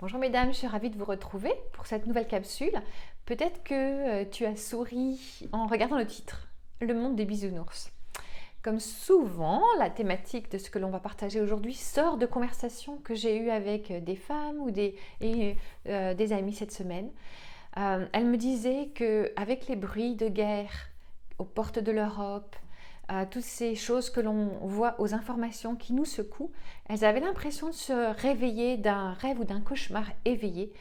Bonjour mesdames, je suis ravie de vous retrouver pour cette nouvelle capsule. Peut-être que tu as souri en regardant le titre, Le monde des bisounours. Comme souvent, la thématique de ce que l'on va partager aujourd'hui sort de conversations que j'ai eues avec des femmes ou des amis cette semaine. Elles me disaient qu'avec les bruits de guerre aux portes de l'Europe, toutes ces choses que l'on voit aux informations qui nous secouent, elles avaient l'impression de se réveiller d'un rêve ou d'un cauchemar éveillé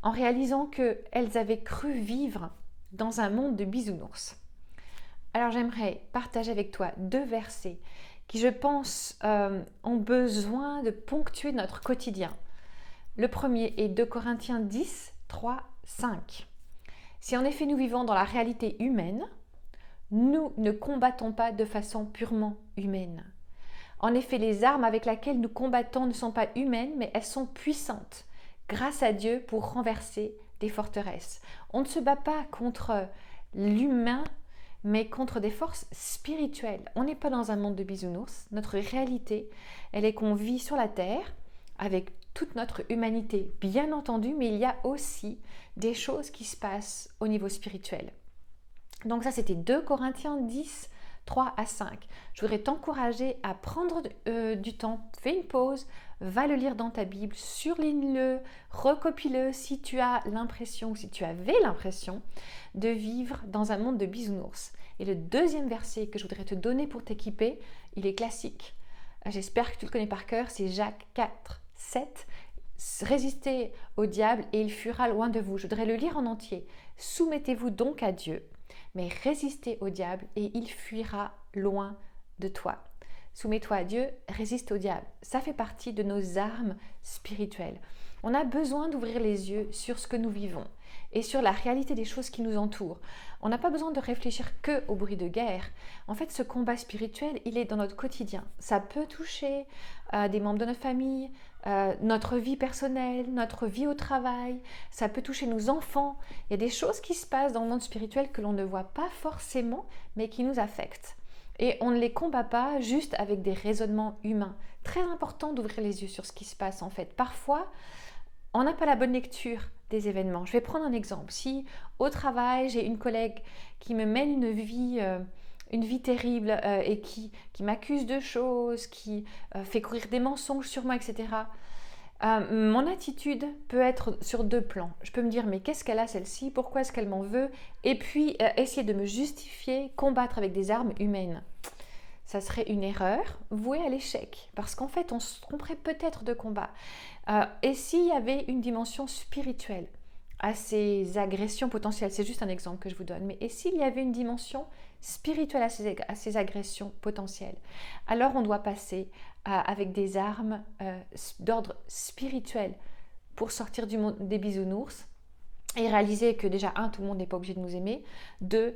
en réalisant qu'elles avaient cru vivre dans un monde de bisounours. Alors j'aimerais partager avec toi deux versets qui, je pense, ont besoin de ponctuer notre quotidien. Le premier est 2 Corinthiens 10, 3, 5. Si en effet nous vivons dans la réalité humaine, nous ne combattons pas de façon purement humaine. En effet, les armes avec lesquelles nous combattons ne sont pas humaines, mais elles sont puissantes, grâce à Dieu, pour renverser des forteresses. On ne se bat pas contre l'humain, mais contre des forces spirituelles. On n'est pas dans un monde de bisounours. Notre réalité, elle est qu'on vit sur la terre avec toute notre humanité, bien entendu, mais il y a aussi des choses qui se passent au niveau spirituel. Donc ça, c'était 2 Corinthiens 10, 3 à 5. Je voudrais t'encourager à prendre du temps, fais une pause, va le lire dans ta Bible, surligne-le, recopie-le si tu as l'impression, ou si tu avais l'impression de vivre dans un monde de bisounours. Et le deuxième verset que je voudrais te donner pour t'équiper, il est classique. J'espère que tu le connais par cœur, c'est Jacques 4, 7. Résistez au diable et il fuira loin de vous. Je voudrais le lire en entier. Soumettez-vous donc à Dieu, mais résistez au diable et il fuira loin de toi. Soumets-toi à Dieu, résiste au diable. Ça fait partie de nos armes spirituelles. On a besoin d'ouvrir les yeux sur ce que nous vivons et sur la réalité des choses qui nous entourent. On n'a pas besoin de réfléchir que au bruit de guerre. En fait, ce combat spirituel, il est dans notre quotidien. Ça peut toucher des membres de notre famille, notre vie personnelle, notre vie au travail. Ça peut toucher nos enfants. Il y a des choses qui se passent dans le monde spirituel que l'on ne voit pas forcément, mais qui nous affectent. Et on ne les combat pas juste avec des raisonnements humains. Très important d'ouvrir les yeux sur ce qui se passe en fait. Parfois, on n'a pas la bonne lecture des événements. Je vais prendre un exemple. Si au travail, j'ai une collègue qui me mène une vie terrible et qui m'accuse de choses, qui fait courir des mensonges sur moi, etc., mon attitude peut être sur deux plans. Je peux me dire, mais qu'est-ce qu'elle a celle-ci? Pourquoi est-ce qu'elle m'en veut? Et puis, essayer de me justifier, combattre avec des armes humaines. Ça serait une erreur vouée à l'échec. Parce qu'en fait, on se tromperait peut-être de combat. Et s'il y avait une dimension spirituelle à ces agressions potentielles, c'est juste un exemple que je vous donne, mais et s'il y avait une dimension spirituelle à ces agressions potentielles, alors on doit passer avec des armes d'ordre spirituel pour sortir du monde des bisounours et réaliser que déjà, tout le monde n'est pas obligé de nous aimer. Deux,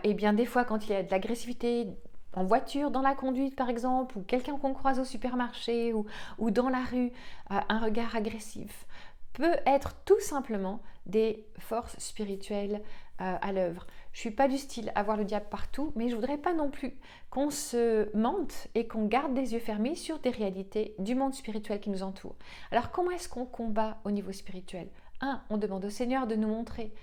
et bien des fois quand il y a de l'agressivité en voiture, dans la conduite par exemple, ou quelqu'un qu'on croise au supermarché ou dans la rue, un regard agressif, peut être tout simplement des forces spirituelles à l'œuvre. Je ne suis pas du style à voir le diable partout, mais je ne voudrais pas non plus qu'on se mente et qu'on garde les yeux fermés sur des réalités du monde spirituel qui nous entoure. Alors comment est-ce qu'on combat au niveau spirituel? On demande au Seigneur de nous montrer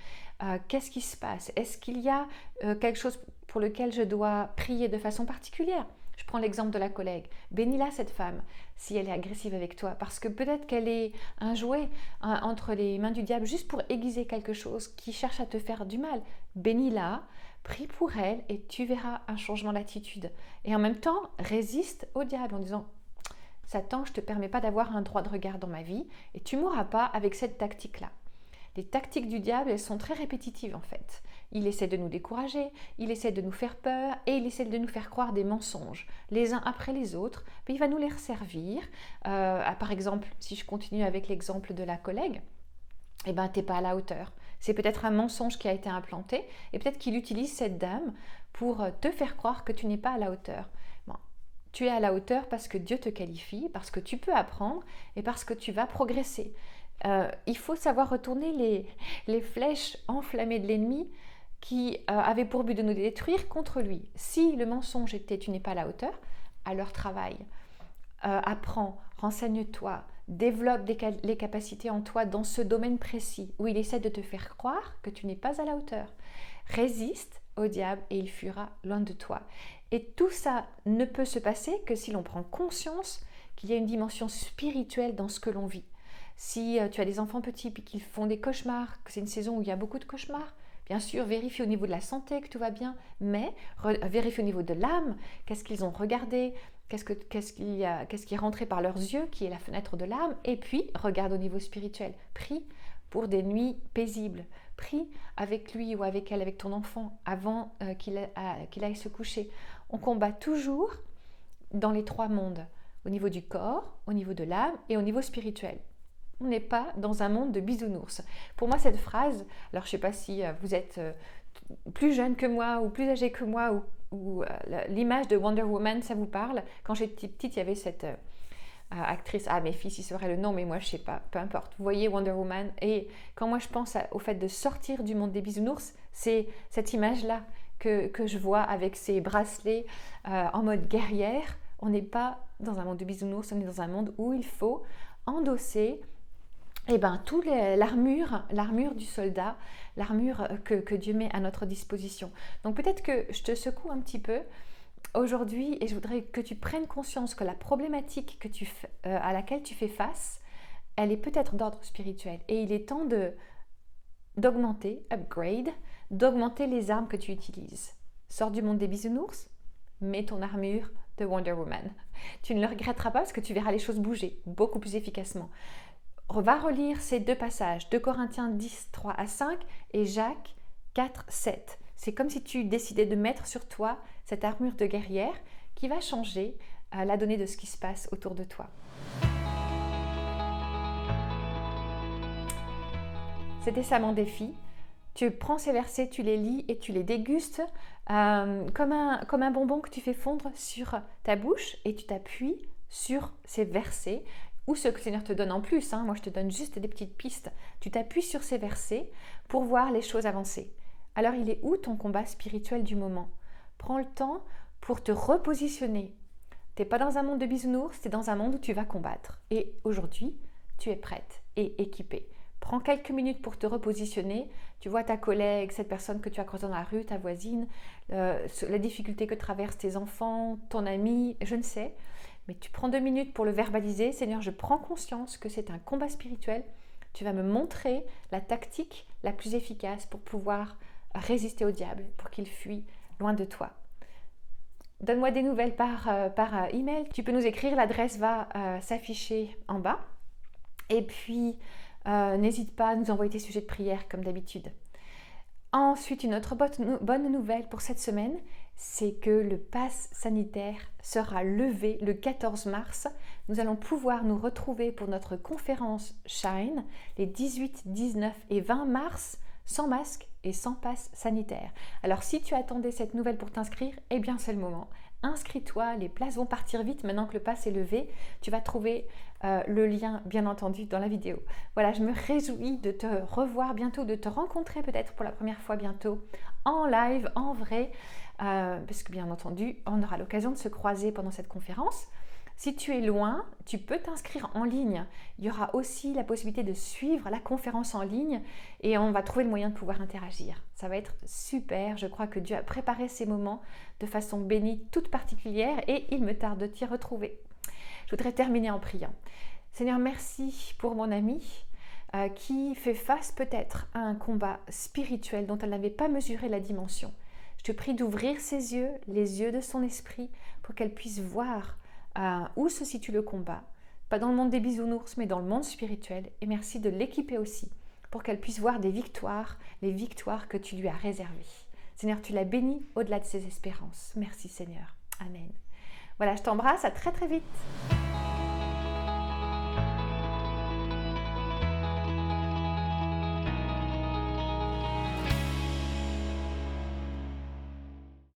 qu'est-ce qui se passe. Est-ce qu'il y a quelque chose pour lequel je dois prier de façon particulière? Je prends l'exemple de la collègue. Bénis-la cette femme si elle est agressive avec toi, parce que peut-être qu'elle est un jouet entre les mains du diable juste pour aiguiser quelque chose qui cherche à te faire du mal. Bénis-la, prie pour elle et tu verras un changement d'attitude. Et en même temps, résiste au diable en disant Satan, je ne te permets pas d'avoir un droit de regard dans ma vie et tu ne m'auras pas avec cette tactique-là. Les tactiques du diable, elles sont très répétitives en fait. Il essaie de nous décourager, il essaie de nous faire peur et il essaie de nous faire croire des mensonges, les uns après les autres, mais il va nous les resservir. Par exemple, si je continue avec l'exemple de la collègue, tu n'es pas à la hauteur. C'est peut-être un mensonge qui a été implanté et peut-être qu'il utilise cette dame pour te faire croire que tu n'es pas à la hauteur. Tu es à la hauteur parce que Dieu te qualifie, parce que tu peux apprendre et parce que tu vas progresser. Il faut savoir retourner les flèches enflammées de l'ennemi qui avaient pour but de nous détruire contre lui. Si le mensonge était tu n'es pas à la hauteur, alors travaille, apprends, renseigne-toi, développe les capacités en toi dans ce domaine précis où il essaie de te faire croire que tu n'es pas à la hauteur. Résiste au diable et il fuira loin de toi. Et tout ça ne peut se passer que si l'on prend conscience qu'il y a une dimension spirituelle dans ce que l'on vit. Si tu as des enfants petits et qu'ils font des cauchemars, que c'est une saison où il y a beaucoup de cauchemars, bien sûr, vérifie au niveau de la santé que tout va bien, mais vérifie au niveau de l'âme, qu'est-ce qu'ils ont regardé, qu'est-ce qui est rentré par leurs yeux, qui est la fenêtre de l'âme, et puis regarde au niveau spirituel. Prie pour des nuits paisibles. Prie avec lui ou avec elle, avec ton enfant, avant qu'il aille se coucher. On combat toujours dans les 3 mondes, au niveau du corps, au niveau de l'âme et au niveau spirituel. On n'est pas dans un monde de bisounours. Pour moi, cette phrase, alors je ne sais pas si vous êtes plus jeune que moi ou plus âgé que moi ou l'image de Wonder Woman, ça vous parle. Quand j'étais petite, il y avait cette actrice, mes fils, ils sauraient le nom, mais moi je ne sais pas, peu importe. Vous voyez Wonder Woman, et quand moi je pense au fait de sortir du monde des bisounours, c'est cette image-là que je vois avec ces bracelets en mode guerrière. On n'est pas dans un monde de bisounours, on est dans un monde où il faut endosser toute l'armure du soldat, l'armure que Dieu met à notre disposition. Donc peut-être que je te secoue un petit peu aujourd'hui et je voudrais que tu prennes conscience que la problématique à laquelle tu fais face, elle est peut-être d'ordre spirituel. Et il est temps d'augmenter les armes que tu utilises. Sors du monde des bisounours, mets ton armure de Wonder Woman. Tu ne le regretteras pas parce que tu verras les choses bouger beaucoup plus efficacement. Va relire ces 2 passages, 2 Corinthiens 10, 3 à 5 et Jacques 4, 7. C'est comme si tu décidais de mettre sur toi cette armure de guerrière qui va changer la donnée de ce qui se passe autour de toi. C'était ça mon défi. Tu prends ces versets, tu les lis et tu les dégustes comme un bonbon que tu fais fondre sur ta bouche et tu t'appuies sur ces versets ou ce que le Seigneur te donne en plus. Moi, je te donne juste des petites pistes. Tu t'appuies sur ces versets pour voir les choses avancer. Alors, il est où ton combat spirituel du moment? Prends le temps pour te repositionner. Tu n'es pas dans un monde de bisounours, tu es dans un monde où tu vas combattre. Et aujourd'hui, tu es prête et équipée. Prends quelques minutes pour te repositionner. Tu vois ta collègue, cette personne que tu as croisée dans la rue, ta voisine, la difficulté que traversent tes enfants, ton ami, je ne sais. Mais tu prends 2 minutes pour le verbaliser. Seigneur, je prends conscience que c'est un combat spirituel. Tu vas me montrer la tactique la plus efficace pour pouvoir résister au diable, pour qu'il fuit loin de toi. Donne-moi des nouvelles par email. Tu peux nous écrire, l'adresse va s'afficher en bas. Et puis, n'hésite pas à nous envoyer tes sujets de prière comme d'habitude. Ensuite, une autre bonne nouvelle pour cette semaine, c'est que le pass sanitaire sera levé le 14 mars. Nous allons pouvoir nous retrouver pour notre conférence Shine les 18, 19 et 20 mars sans masque et sans pass sanitaire. Alors si tu attendais cette nouvelle pour t'inscrire, eh bien c'est le moment. Inscris-toi, les places vont partir vite maintenant que le pass est levé. Tu vas trouver le lien bien entendu dans la vidéo. Voilà, je me réjouis de te revoir bientôt, de te rencontrer peut-être pour la première fois bientôt en live, en vrai, parce que bien entendu, on aura l'occasion de se croiser pendant cette conférence. Si tu es loin, tu peux t'inscrire en ligne. Il y aura aussi la possibilité de suivre la conférence en ligne et on va trouver le moyen de pouvoir interagir. Ça va être super. Je crois que Dieu a préparé ces moments de façon bénie, toute particulière et il me tarde de t'y retrouver. Je voudrais terminer en priant. Seigneur, merci pour mon amie qui fait face peut-être à un combat spirituel dont elle n'avait pas mesuré la dimension. Je te prie d'ouvrir ses yeux, les yeux de son esprit, pour qu'elle puisse voir où se situe le combat, pas dans le monde des bisounours, mais dans le monde spirituel. Et merci de l'équiper aussi, pour qu'elle puisse voir des victoires, les victoires que tu lui as réservées. Seigneur, tu l'as bénie au-delà de ses espérances. Merci Seigneur. Amen. Voilà, je t'embrasse, à très très vite.